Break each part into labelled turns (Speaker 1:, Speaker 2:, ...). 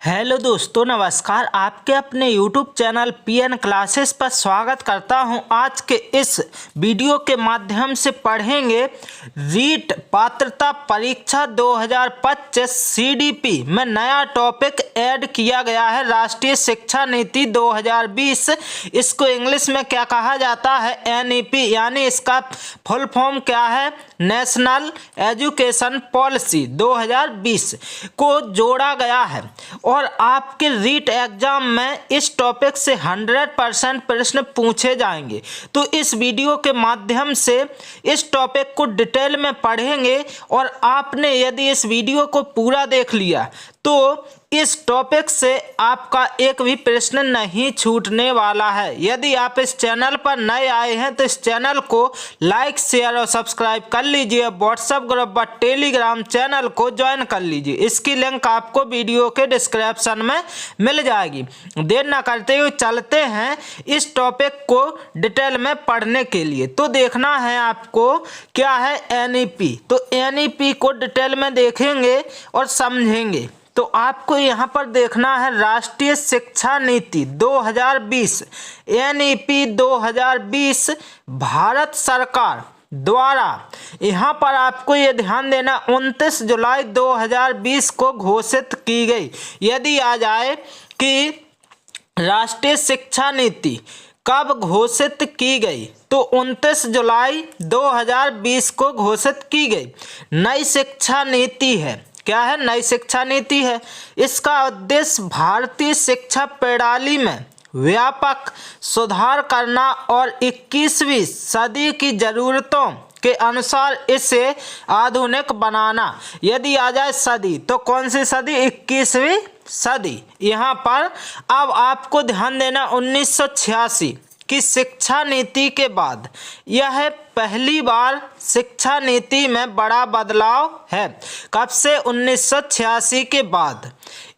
Speaker 1: Hello दोस्तों, नमस्कार। आपके अपने YouTube चैनल PN क्लासेस पर स्वागत करता हूं। आज के इस वीडियो के माध्यम से पढ़ेंगे रीट पात्रता परीक्षा 2025 CDP में नया टॉपिक ऐड किया गया है, राष्ट्रीय शिक्षा नीति 2020। इसको इंग्लिश में क्या कहा जाता है? NEP, यानी इसका फुल फॉर्म क्या है? नेशनल एजुकेशन पॉलिसी 2020 को जोड़ा गया है। और आपके रीट एग्जाम में इस टॉपिक से 100% प्रश्न पूछे जाएंगे। तो इस वीडियो के माध्यम से इस टॉपिक को डिटेल में पढ़ेंगे और आपने यदि इस वीडियो को पूरा देख लिया तो इस टॉपिक से आपका एक भी प्रश्न नहीं छूटने वाला है। यदि आप इस चैनल पर नए आए हैं तो इस चैनल को लाइक, शेयर और सब्सक्राइब कर लीजिए। व्हाट्सएप ग्रुप व टेलीग्राम चैनल को ज्वाइन कर लीजिए। इसकी लिंक आपको वीडियो के डिस्क्रिप्शन में मिल जाएगी। देर न करते हुए चलते हैं इस टॉपिक को डिटेल में पढ़ने के लिए। तो देखना है आपको क्या है NEP। तो NEP को डिटेल में देखेंगे और समझेंगे। तो आपको यहाँ पर देखना है राष्ट्रीय शिक्षा नीति 2020 NEP 2020 भारत सरकार द्वारा, यहाँ पर आपको ये ध्यान देना, 29 जुलाई 2020 को घोषित की गई। यदि आ जाए कि राष्ट्रीय शिक्षा नीति कब घोषित की गई तो 29 जुलाई 2020 को घोषित की गई। नई शिक्षा नीति है। क्या है? नई शिक्षा नीति है। इसका उद्देश्य भारतीय शिक्षा प्रणाली में व्यापक सुधार करना और 21वीं सदी की जरूरतों के अनुसार इसे आधुनिक बनाना। यदि आ जाए सदी तो कौन सी सदी? 21वीं सदी। यहाँ पर अब आपको ध्यान देना, 1986 की शिक्षा नीति के बाद यह पहली बार शिक्षा नीति में बड़ा बदलाव है। कब से? 1986 के बाद।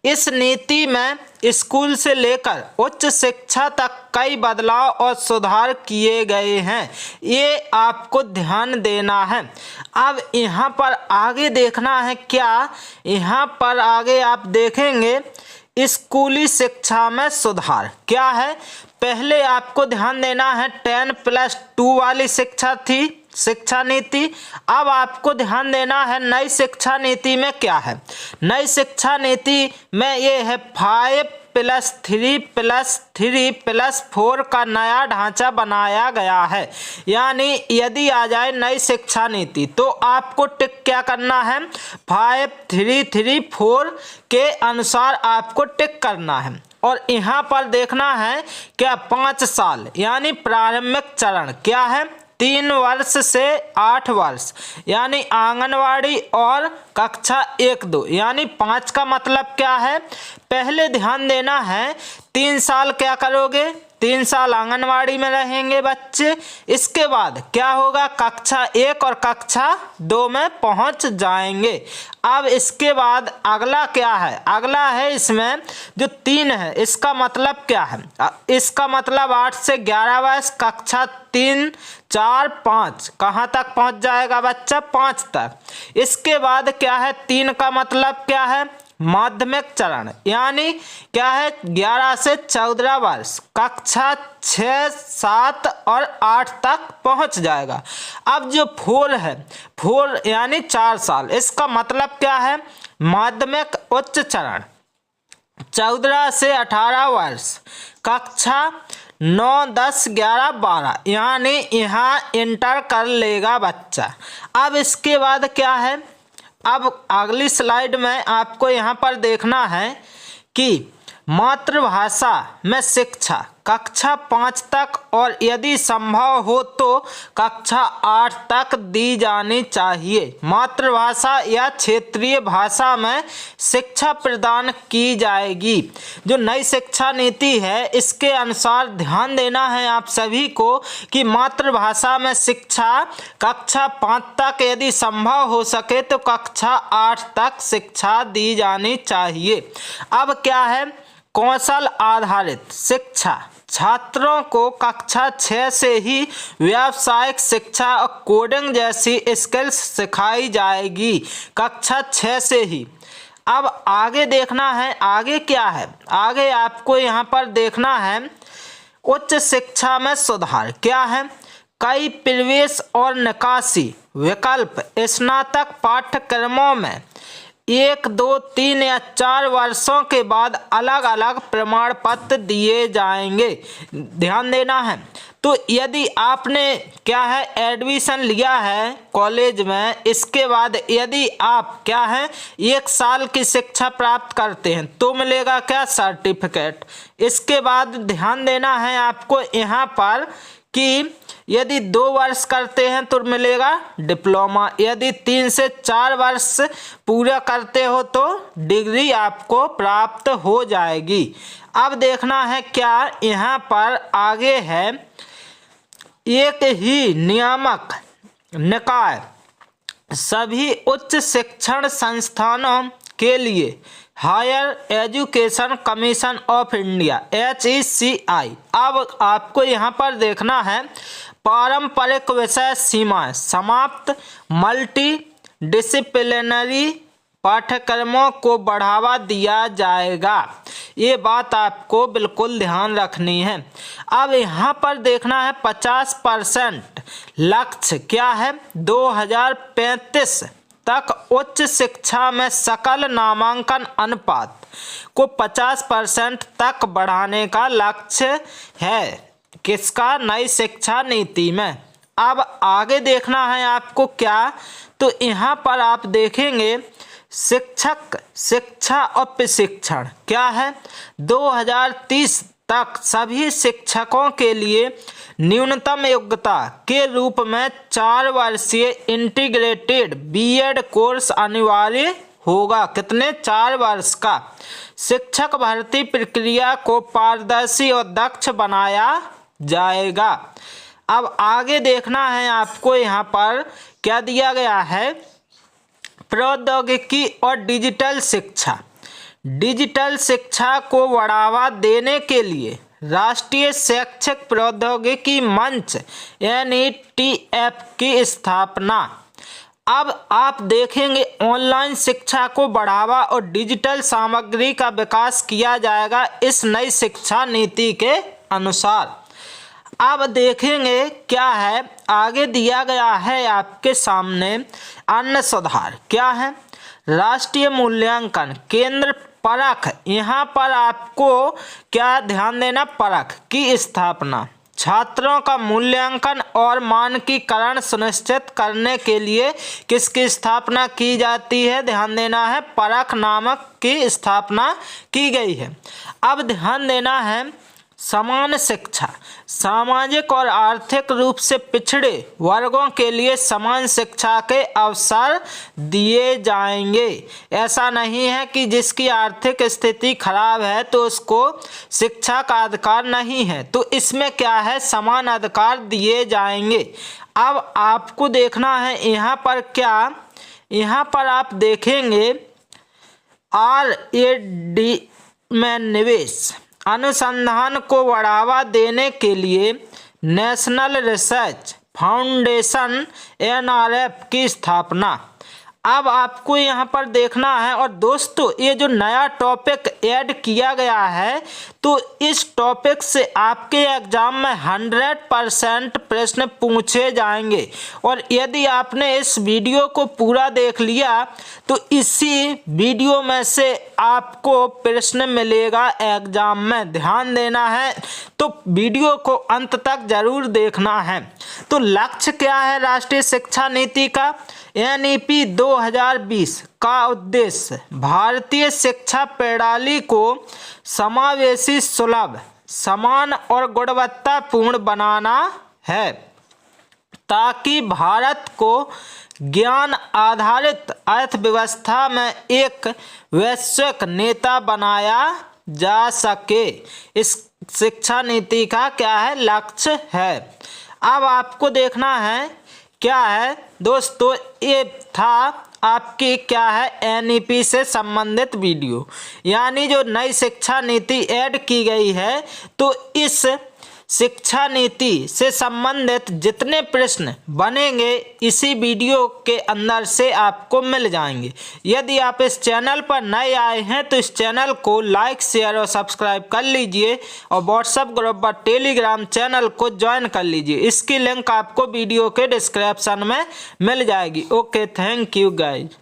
Speaker 1: इस नीति में स्कूल से लेकर उच्च शिक्षा तक कई बदलाव और सुधार किए गए हैं। ये आपको ध्यान देना है। अब यहाँ पर आगे देखना है क्या? यहाँ पर आगे आप देखेंगे स्कूली शिक्षा में सुधार क्या है। पहले आपको ध्यान देना है 10+2 वाली शिक्षा थी शिक्षा नीति। अब आपको ध्यान देना है नई शिक्षा नीति में क्या है। नई शिक्षा नीति में ये है 5+3+3+4 का नया ढांचा बनाया गया है। यानी यदि आ जाए नई शिक्षा नीति तो आपको टिक क्या करना है? 5, 3, 3, 4 के अनुसार आपको टिक करना है। और यहाँ पर देखना है क्या? 5 साल यानी प्रारंभिक चरण क्या है? 3 वर्ष से 8 वर्ष यानी आंगनवाड़ी और कक्षा 1-2 यानी 5 का मतलब क्या है? पहले ध्यान देना है 3 साल क्या करोगे? 3 साल आंगनवाड़ी में रहेंगे बच्चे। इसके बाद क्या होगा? कक्षा 1 और कक्षा 2 में पहुंच जाएंगे। अब इसके बाद अगला क्या है? अगला है इसमें जो 3 है, इसका मतलब क्या है? इसका मतलब 8 से 11 वर्ष, कक्षा 3, 4, 5 कहाँ तक पहुंच जाएगा बच्चा? 5 तक। इसके बाद क्या है? 3 का मतलब क्या है? माध्यमिक चरण यानी क्या है? 11 से 14 वर्ष, कक्षा 6, 7 और 8 तक पहुंच जाएगा। अब जो 4 है, 4 यानी 4 साल, इसका मतलब क्या है? माध्यमिक उच्च चरण 14 से 18 वर्ष, कक्षा 9, 10, 11, 12 यानी यहाँ इंटर कर लेगा बच्चा। अब इसके बाद क्या है? अब अगली स्लाइड में आपको यहाँ पर देखना है कि मातृभाषा में शिक्षा कक्षा 5 तक और यदि संभव हो तो कक्षा 8 तक दी जानी चाहिए। मातृभाषा या क्षेत्रीय भाषा में शिक्षा प्रदान की जाएगी। जो नई शिक्षा नीति है इसके अनुसार ध्यान देना है आप सभी को कि मातृभाषा में शिक्षा कक्षा 5 तक, यदि संभव हो सके तो कक्षा 8 तक शिक्षा दी जानी चाहिए। अब क्या है? कौशल आधारित शिक्षा छात्रों को कक्षा 6 से ही व्यावसायिक शिक्षा और कोडिंग जैसी स्किल्स सिखाई जाएगी। कक्षा 6 से ही। अब आगे देखना है, आगे क्या है, आगे आपको यहाँ पर देखना है उच्च शिक्षा में सुधार। क्या है, कई प्रवेश और निकासी विकल्प स्नातक पाठ्यक्रमों में 1, 2, 3 या 4 वर्षों के बाद अलग अलग प्रमाण पत्र दिए जाएंगे। ध्यान देना है। तो यदि आपने क्या है एडमिशन लिया है कॉलेज में, इसके बाद यदि आप क्या है 1 साल की शिक्षा प्राप्त करते हैं तो मिलेगा क्या, सर्टिफिकेट। इसके बाद ध्यान देना है आपको यहाँ पर कि यदि 2 वर्ष करते हैं तो मिलेगा डिप्लोमा, यदि 3 से 4 वर्ष पूरा करते हो तो डिग्री आपको प्राप्त हो जाएगी। अब देखना है क्या यहाँ पर आगे है, एक ही नियामक निकाय सभी उच्च शिक्षण संस्थानों के लिए higher education commission of India HECI। अब आपको यहाँ पर देखना है पारंपरिक विषय सीमाएं समाप्त, मल्टी डिसिप्लिनरी पाठ्यक्रमों को बढ़ावा दिया जाएगा। ये बात आपको बिल्कुल ध्यान रखनी है। अब यहाँ पर देखना है 50% लक्ष्य क्या है, 2035 तक उच्च शिक्षा में सकल नामांकन अनुपात को 50% तक बढ़ाने का लक्ष्य है। किसका, नई शिक्षा नीति में। अब आगे देखना है आपको क्या, तो यहाँ पर आप देखेंगे शिक्षक शिक्षा और प्रशिक्षण क्या है, 2030 तक सभी शिक्षकों के लिए न्यूनतम योग्यता के रूप में 4 वर्षीय इंटीग्रेटेड बीएड कोर्स अनिवार्य होगा। कितने, 4 वर्ष का। शिक्षक भर्ती प्रक्रिया को पारदर्शी और दक्ष बनाया जाएगा। अब आगे देखना है आपको यहाँ पर क्या दिया गया है, प्रौद्योगिकी और डिजिटल शिक्षा। डिजिटल शिक्षा को बढ़ावा देने के लिए राष्ट्रीय शैक्षिक प्रौद्योगिकी मंच NETF की स्थापना। अब आप देखेंगे ऑनलाइन शिक्षा को बढ़ावा और डिजिटल सामग्री का विकास किया जाएगा इस नई शिक्षा नीति के अनुसार। अब देखेंगे क्या है, आगे दिया गया है आपके सामने अन्य सुधार क्या है, राष्ट्रीय मूल्यांकन केंद्र परख। यहाँ पर आपको क्या ध्यान देना, परख की स्थापना। छात्रों का मूल्यांकन और मानकीकरण सुनिश्चित करने के लिए किसकी स्थापना की जाती है, ध्यान देना है, परख नामक की स्थापना की गई है। अब ध्यान देना है समान शिक्षा, सामाजिक और आर्थिक रूप से पिछड़े वर्गों के लिए समान शिक्षा के अवसर दिए जाएंगे। ऐसा नहीं है कि जिसकी आर्थिक स्थिति खराब है तो उसको शिक्षा का अधिकार नहीं है, तो इसमें क्या है, समान अधिकार दिए जाएंगे। अब आपको देखना है यहाँ पर क्या, यहाँ पर आप देखेंगे R&D में निवेश, अनुसंधान को बढ़ावा देने के लिए नेशनल रिसर्च फाउंडेशन NRF की स्थापना। अब आपको यहाँ पर देखना है, और दोस्तों ये जो नया टॉपिक ऐड किया गया है तो इस टॉपिक से आपके एग्जाम में 100% प्रश्न पूछे जाएंगे। और यदि आपने इस वीडियो को पूरा देख लिया तो इसी वीडियो में से आपको प्रश्न मिलेगा एग्जाम में। ध्यान देना है, तो वीडियो को अंत तक जरूर देखना है। तो लक्ष्य क्या है राष्ट्रीय शिक्षा नीति का, NEP 2020 का उद्देश्य भारतीय शिक्षा प्रणाली को समावेशी, सुलभ, समान और गुणवत्तापूर्ण बनाना है ताकि भारत को ज्ञान आधारित अर्थव्यवस्था में एक वैश्विक नेता बनाया जा सके। इस शिक्षा नीति का क्या है, लक्ष्य है। अब आपको देखना है क्या है दोस्तों, ये था आपकी क्या है NEP से संबंधित वीडियो, यानी जो नई शिक्षा नीति ऐड की गई है तो इस शिक्षा नीति से संबंधित जितने प्रश्न बनेंगे इसी वीडियो के अंदर से आपको मिल जाएंगे। यदि आप इस चैनल पर नए आए हैं तो इस चैनल को लाइक, शेयर और सब्सक्राइब कर लीजिए और व्हाट्सएप ग्रुप और टेलीग्राम चैनल को ज्वाइन कर लीजिए। इसकी लिंक आपको वीडियो के डिस्क्रिप्शन में मिल जाएगी। Okay, thank you guys.